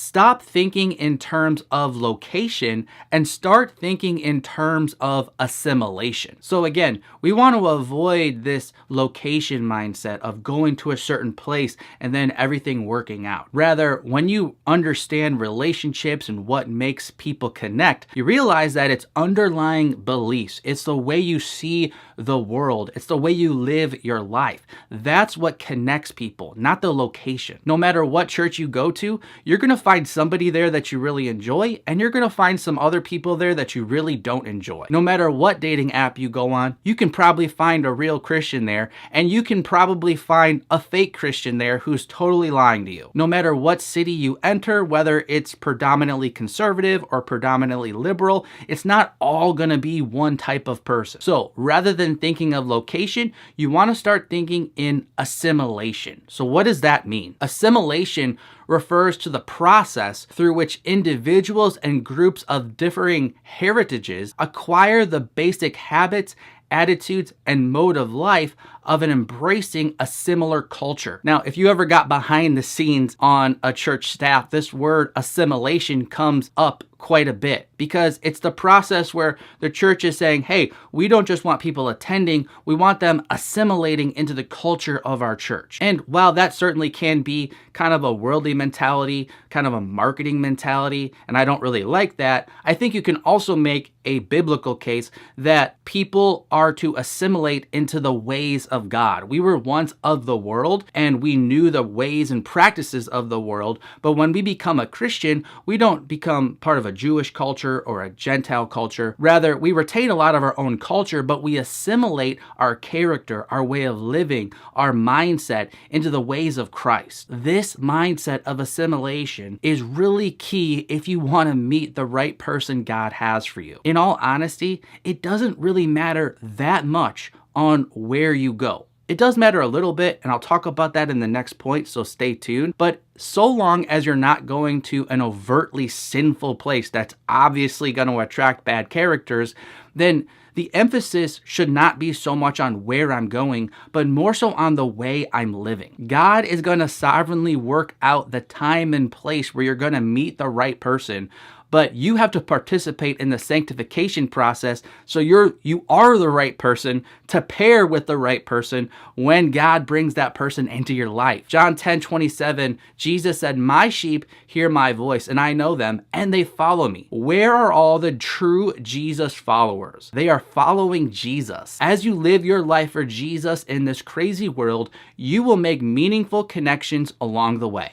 Stop thinking in terms of location and start thinking in terms of assimilation. So again, we want to avoid this location mindset of going to a certain place and then everything working out. Rather, when you understand relationships and what makes people connect, you realize that it's underlying beliefs. It's the way you see the world. It's the way you live your life. That's what connects people, not the location. No matter what church you go to, you're going to find somebody there that you really enjoy, and you're going to find some other people there that you really don't enjoy. No matter what dating app you go on, you can probably find a real Christian there, and you can probably find a fake Christian there who's totally lying to you. No matter what city you enter, whether it's predominantly conservative or predominantly liberal, it's not all going to be one type of person. So rather than thinking of location, you want to start thinking in assimilation. So what does that mean? Assimilation refers to the process through which individuals and groups of differing heritages acquire the basic habits, attitudes, and mode of life of an embracing a similar culture. Now, if you ever got behind the scenes on a church staff, this word assimilation comes up quite a bit because it's the process where the church is saying, hey, we don't just want people attending, we want them assimilating into the culture of our church. And while that certainly can be kind of a worldly mentality, kind of a marketing mentality, and I don't really like that, I think you can also make a biblical case that people are to assimilate into the ways of God. We were once of the world and we knew the ways and practices of the world, but when we become a Christian, we don't become part of a Jewish culture or a Gentile culture. Rather, we retain a lot of our own culture, but we assimilate our character, our way of living, our mindset into the ways of Christ. This mindset of assimilation is really key if you want to meet the right person God has for you. In all honesty, it doesn't really matter that much on where you go. It does matter a little bit, and I'll talk about that in the next point, so stay tuned. But so long as you're not going to an overtly sinful place that's obviously going to attract bad characters, then the emphasis should not be so much on where I'm going, but more so on the way I'm living. God is going to sovereignly work out the time and place where you're going to meet the right person, but you have to participate in the sanctification process so you are the right person to pair with the right person when God brings that person into your life. John 10:27, Jesus said, "My sheep hear my voice, and I know them, and they follow me." Where are all the true Jesus followers? They are following Jesus. As you live your life for Jesus in this crazy world, you will make meaningful connections along the way.